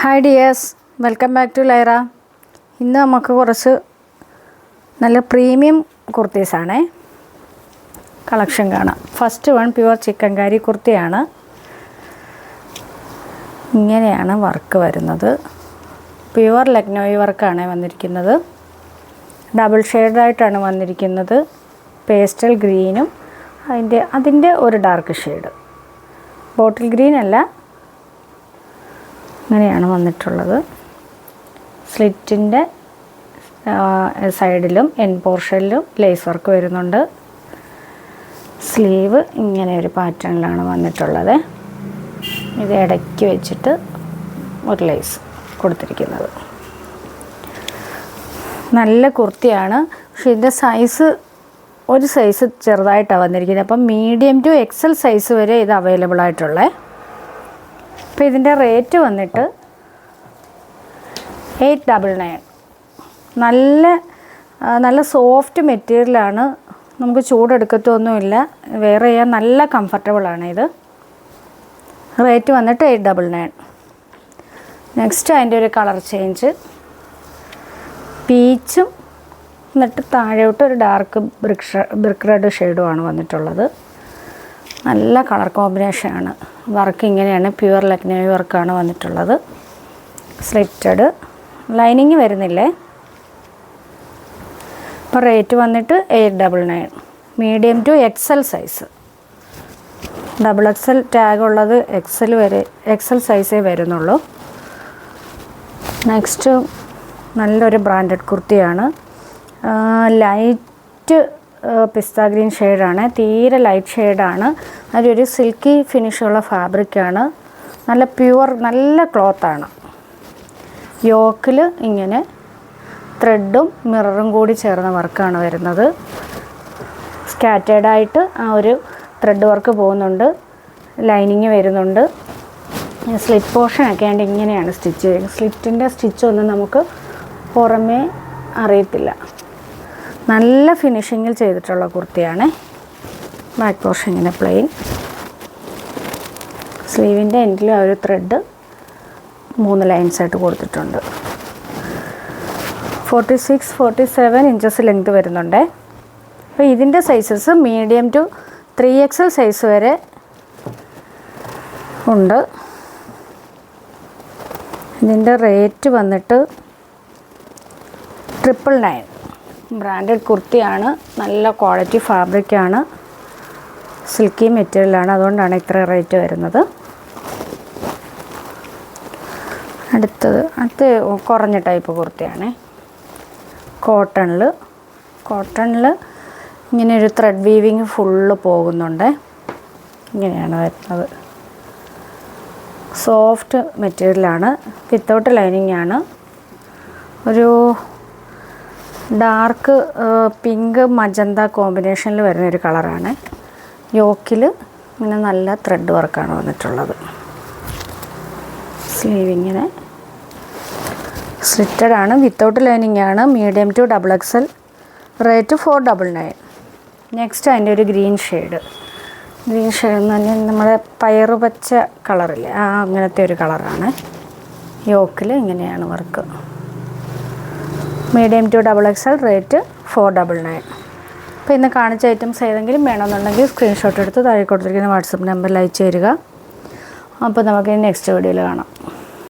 Hi dears, welcome back to Lyra. ഇന്ന് നമുക്ക് കുറച്ച് നല്ല പ്രീമിയം കുർത്തീസാണേ കളക്ഷൻ കാണാം. ഫസ്റ്റ് വൺ പ്യുവർ ചിക്കൻകാരി കുർത്തിയാണ്. ഇങ്ങനെയാണ് വർക്ക് വരുന്നത്. പ്യുവർ ലക്നോയി വർക്കാണ് വന്നിരിക്കുന്നത്. ഡബിൾ ഷെയ്ഡായിട്ടാണ് വന്നിരിക്കുന്നത്. പേസ്റ്റൽ ഗ്രീനും അതിൻ്റെ ഒരു ഡാർക്ക് ഷെയ്ഡ്. ബോട്ടിൽ ഗ്രീൻ അല്ല, ഇങ്ങനെയാണ് വന്നിട്ടുള്ളത്. സ്ലിറ്റിൻ്റെ സൈഡിലും എൻ പോർഷനിലും ലേസ് വർക്ക് വരുന്നുണ്ട്. സ്ലീവ് ഇങ്ങനെ ഒരു പാറ്റേണിലാണ് വന്നിട്ടുള്ളത്. ഇത് ഇടയ്ക്ക് വെച്ചിട്ട് ഒരു ലേസ് കൊടുത്തിരിക്കുന്നത്. നല്ല കുർത്തിയാണ്. പക്ഷേ ഇതിൻ്റെ സൈസ് ഒരു സൈസ് ചെറുതായിട്ടാണ് വന്നിരിക്കുന്നത്. അപ്പം മീഡിയം ടു എക്സൽ സൈസ് വരെ ഇത് അവൈലബിൾ ആയിട്ടുള്ളത്. അപ്പോൾ ഇതിൻ്റെ റേറ്റ് വന്നിട്ട് 899. നല്ല സോഫ്റ്റ് മെറ്റീരിയലാണ്. നമുക്ക് ചൂടെടുക്കത്തൊന്നുമില്ല. വെയർ ചെയ്യാൻ നല്ല കംഫർട്ടബിളാണ് ഇത്. റേറ്റ് വന്നിട്ട് 899. നെക്സ്റ്റ് അതിൻ്റെ ഒരു കളർ ചേഞ്ച് പീച്ചും എന്നിട്ട് താഴോട്ട് ഒരു ഡാർക്ക് ബ്രിക്ക് റെഡ് ഷെയ്ഡുമാണ് വന്നിട്ടുള്ളത്. നല്ല കളർ കോമ്പിനേഷനാണ്. വർക്ക് ഇങ്ങനെയാണ്, പ്യുവർ ലക്നോയി വർക്കാണ് വന്നിട്ടുള്ളത്. സ്ലിറ്റഡ്, ലൈനിങ് വരുന്നില്ലേ. അപ്പോൾ റേറ്റ് വന്നിട്ട് 899. Medium to XL size. Double XL tag ഉള്ളത് എക്സൽ സൈസേ വരുന്നുള്ളൂ. നെക്സ്റ്റ് നല്ലൊരു ബ്രാൻഡഡ് കുർത്തിയാണ്. ലൈറ്റ് പിസ്ത ഗ്രീൻ ഷെയ്ഡാണ്. തീരെ ലൈറ്റ് ഷെയ്ഡാണ്. അതിലൊരു സിൽക്കി ഫിനിഷുള്ള ഫാബ്രിക്കാണ്. നല്ല പ്യുവർ നല്ല ക്ലോത്താണ്. യോക്കിൽ ഇങ്ങനെ ത്രെഡും മിററും കൂടി ചേർന്ന വർക്കാണ് വരുന്നത്. സ്കാറ്റേഡായിട്ട് ആ ഒരു ത്രെഡ് വർക്ക് പോകുന്നുണ്ട്. ലൈനിങ് വരുന്നുണ്ട്. സ്ലിറ്റ് പോർഷനൊക്കെ ആണ്ട് ഇങ്ങനെയാണ് സ്റ്റിച്ച് ചെയ്യുന്നത്. സ്ലിറ്റിൻ്റെ സ്റ്റിച്ചൊന്നും നമുക്ക് പുറമേ അറിയത്തില്ല. നല്ല ഫിനിഷിങ്ങിൽ ചെയ്തിട്ടുള്ള കുർത്തിയാണ്. ബാക്ക് പോർഷൻ ഇങ്ങനെ പ്ലെയിൻ. സ്ലീവിൻ്റെ എൻഡിലും ആ ഒരു ത്രെഡ് 3 ലൈൻസായിട്ട് കൊടുത്തിട്ടുണ്ട്. 46-47 ഇഞ്ചസ് ലെങ്ത് വരുന്നുണ്ട്. അപ്പോൾ ഇതിൻ്റെ sizes medium to 3XL size വരെ ഉണ്ട്. ഇതിൻ്റെ റേറ്റ് വന്നിട്ട് 999. ബ്രാൻഡഡ് കുർത്തിയാണ്. നല്ല ക്വാളിറ്റി ഫാബ്രിക്കാണ്. സിൽക്കി മെറ്റീരിയലാണ്. അതുകൊണ്ടാണ് ഇത്ര റേറ്റ് വരുന്നത്. അടുത്ത് കുറഞ്ഞ ടൈപ്പ് കുർത്തിയാണ്. കോട്ടണിൽ ഇങ്ങനെ ഒരു ത്രെഡ് വീവിങ് ഫുള്ള് പോകുന്നുണ്ട്. ഇങ്ങനെയാണ് വരുന്നത്. സോഫ്റ്റ് മെറ്റീരിയലാണ്. വിത്തൗട്ട് ലൈനിങ് ആണ്. ഒരു ഡാർക്ക് പിങ്ക് മജന്ത കോമ്പിനേഷനിൽ വരുന്നൊരു കളറാണ്. യോക്കിൽ ഇങ്ങനെ നല്ല ത്രെഡ് വർക്കാണ് വന്നിട്ടുള്ളത്. സ്ലീവിങ്ങനെ സ്ലിറ്റഡ് ആണ്. വിത്തൗട്ട് ലൈനിങ് ആണ്. Medium to XXL. Rate 499. Next അതിൻ്റെ ഒരു ഗ്രീൻ ഷെയ്ഡ് എന്ന് പറഞ്ഞാൽ നമ്മുടെ പയറുപച്ച കളറില്ലേ, അങ്ങനത്തെ ഒരു കളറാണ്. യോക്കിൽ ഇങ്ങനെയാണ് work. Medium to XXL. Rate 499. അപ്പോൾ ഇന്ന് കാണിച്ച ഐറ്റംസ് ഏതെങ്കിലും വേണമെന്നുണ്ടെങ്കിൽ സ്ക്രീൻഷോട്ട് എടുത്ത് താഴെ കൊടുത്തിരിക്കുന്ന വാട്സപ്പ് നമ്പറിൽ അയച്ചു തരിക. അപ്പോൾ നമുക്ക് നെക്സ്റ്റ് വീഡിയോയിൽ കാണാം.